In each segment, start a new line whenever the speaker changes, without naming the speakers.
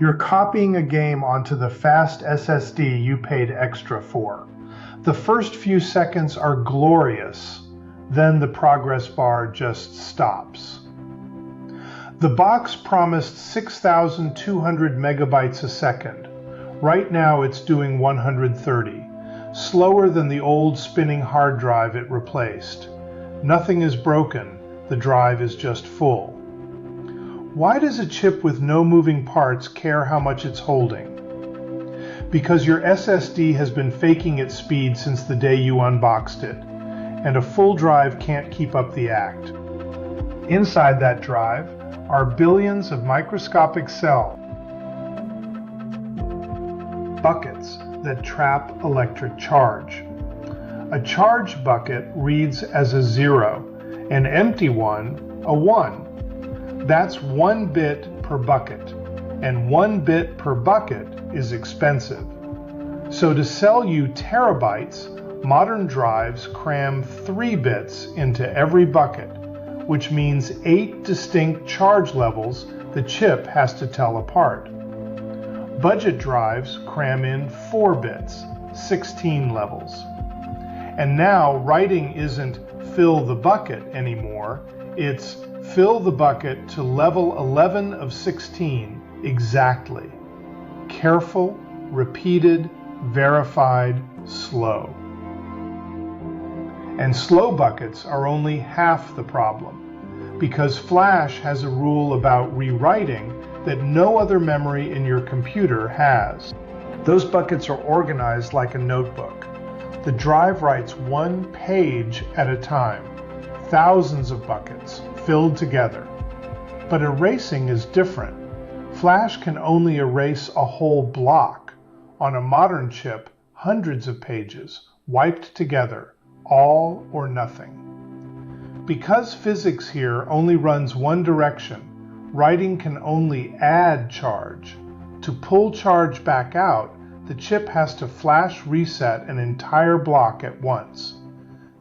You're copying a game onto the fast SSD you paid extra for. The first few seconds are glorious, then the progress bar just stops. The box promised 6,200 megabytes a second. Right now it's doing 130, slower than the old spinning hard drive it replaced. Nothing is broken, the drive is just full. Why does a chip with no moving parts care how much it's holding? Because your SSD has been faking its speed since the day you unboxed it, and a full drive can't keep up the act. Inside that drive are billions of microscopic cell buckets that trap electric charge. A charged bucket reads as a 0, an empty one a 1. That's 1 bit per bucket, and 1 bit per bucket is expensive. So to sell you terabytes, modern drives cram 3 bits into every bucket, which means 8 distinct charge levels the chip has to tell apart. Budget drives cram in 4 bits, 16 levels. And now writing isn't fill the bucket anymore, it's fill the bucket to level 11 of 16 exactly. Careful, repeated, verified, slow. And slow buckets are only half the problem, because Flash has a rule about rewriting that no other memory in your computer has. Those buckets are organized like a notebook. The drive writes 1 page at a time, thousands of buckets filled together. But erasing is different. Flash can only erase a whole block. On a modern chip, hundreds of pages, wiped together, all or nothing. Because physics here only runs one direction, writing can only add charge. To pull charge back out, the chip has to flash reset an entire block at once.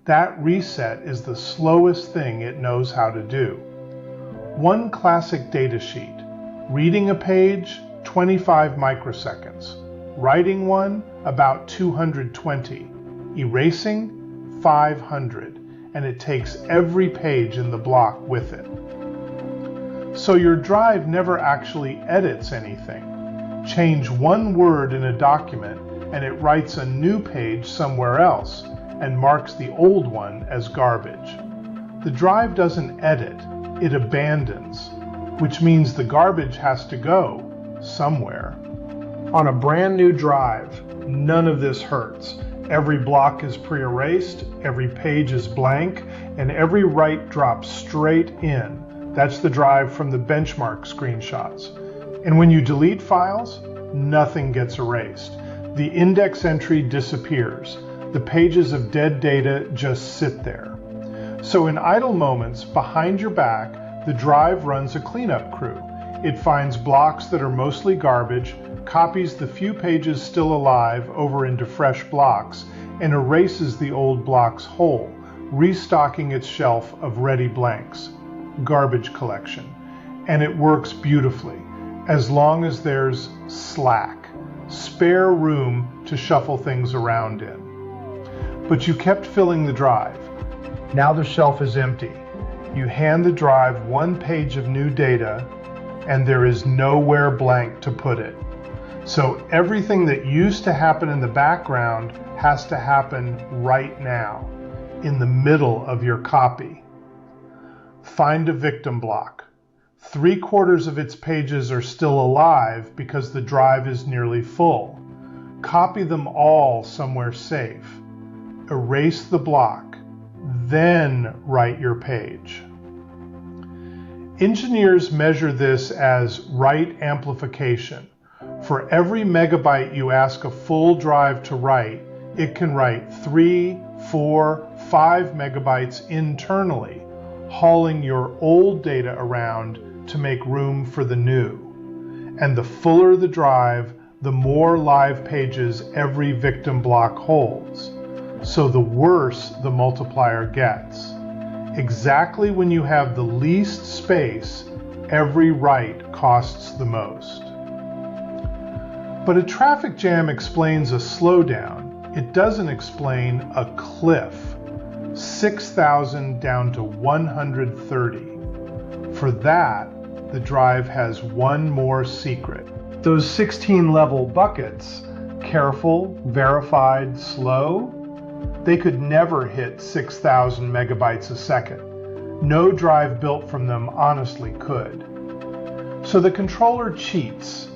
That reset is the slowest thing it knows how to do. One classic datasheet: reading a page, 25 microseconds. Writing one, about 220. Erasing, 500. And it takes every page in the block with it. So your drive never actually edits anything. Change one word in a document and it writes a new page somewhere else and marks the old one as garbage. The drive doesn't edit, it abandons, which means the garbage has to go somewhere. On a brand new drive, none of this hurts. Every block is pre-erased, every page is blank, and every write drops straight in. That's the drive from the benchmark screenshots. And when you delete files, nothing gets erased. The index entry disappears. The pages of dead data just sit there. So in idle moments, behind your back, the drive runs a cleanup crew. It finds blocks that are mostly garbage, copies the few pages still alive over into fresh blocks, and erases the old blocks whole, restocking its shelf of ready blanks. Garbage collection. And it works beautifully, as long as there's slack, spare room to shuffle things around in. But you kept filling the drive. Now the shelf is empty. You hand the drive 1 page of new data, and there is nowhere blank to put it. So everything that used to happen in the background has to happen right now, in the middle of your copy. Find a victim block. 3/4 of its pages are still alive because the drive is nearly full. Copy them all somewhere safe. Erase the block, then write your page. Engineers measure this as write amplification. For every megabyte you ask a full drive to write, it can write 3, 4, 5 megabytes internally, hauling your old data around to make room for the new. And the fuller the drive, the more live pages every victim block holds. So the worse the multiplier gets. Exactly when you have the least space, every write costs the most. But a traffic jam explains a slowdown. It doesn't explain a cliff. 6,000 down to 130. For that, the drive has one more secret. Those 16 level buckets, careful, verified, slow, they could never hit 6,000 megabytes a second. No drive built from them honestly could. So the controller cheats.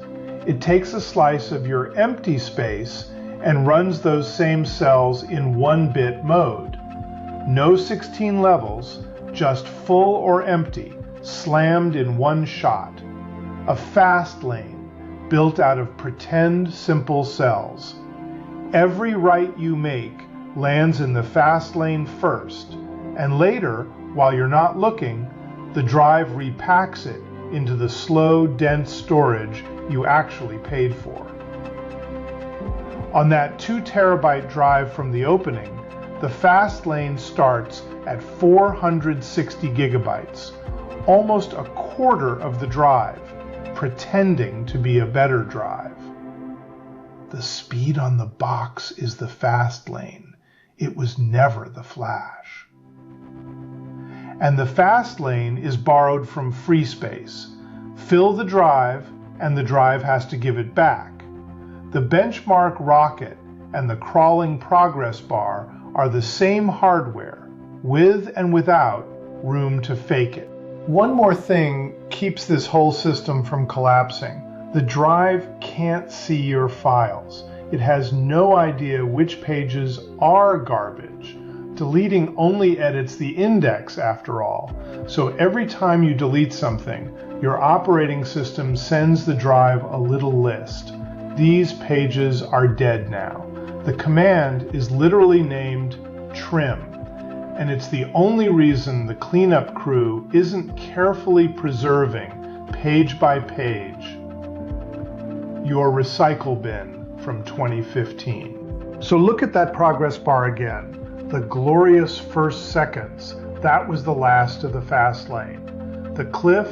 It takes a slice of your empty space and runs those same cells in 1-bit mode. No 16 levels, just full or empty, slammed in one shot. A fast lane built out of pretend simple cells. Every write you make lands in the fast lane first, and later, while you're not looking, the drive repacks it into the slow, dense storage you actually paid for. On that 2 terabyte drive from the opening, the fast lane starts at 460 gigabytes, almost a quarter of the drive, pretending to be a better drive. The speed on the box is the fast lane. It was never the flash. And the fast lane is borrowed from free space. Fill the drive, and the drive has to give it back. The benchmark rocket and the crawling progress bar are the same hardware, with and without room to fake it. One more thing keeps this whole system from collapsing. The drive can't see your files. It has no idea which pages are garbage. Deleting only edits the index after all. So every time you delete something, your operating system sends the drive a little list. These pages are dead now. The command is literally named trim, and it's the only reason the cleanup crew isn't carefully preserving, page by page, your recycle bin from 2015. So look at that progress bar again. The glorious first seconds, that was the last of the fast lane. The cliff,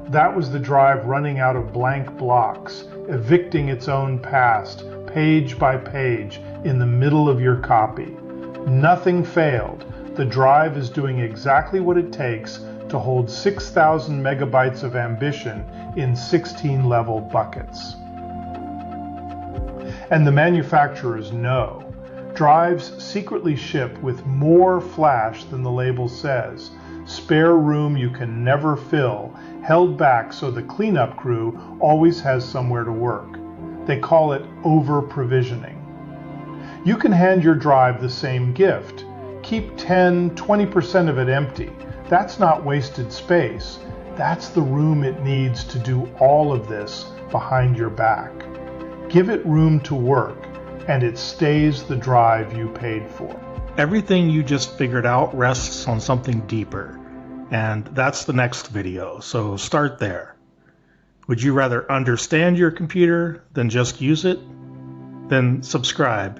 that was the drive running out of blank blocks, evicting its own past, page by page, in the middle of your copy. Nothing failed. The drive is doing exactly what it takes to hold 6,000 megabytes of ambition in 16 level buckets. And the manufacturers know. Drives secretly ship with more flash than the label says. Spare room you can never fill, held back so the cleanup crew always has somewhere to work. They call it over-provisioning. You can hand your drive the same gift. Keep 10–20% of it empty. That's not wasted space. That's the room it needs to do all of this behind your back. Give it room to work, and it stays the drive you paid for.
Everything you just figured out rests on something deeper, and that's the next video, so start there. Would you rather understand your computer than just use it? Then subscribe,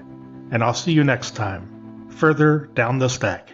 and I'll see you next time, further down the stack.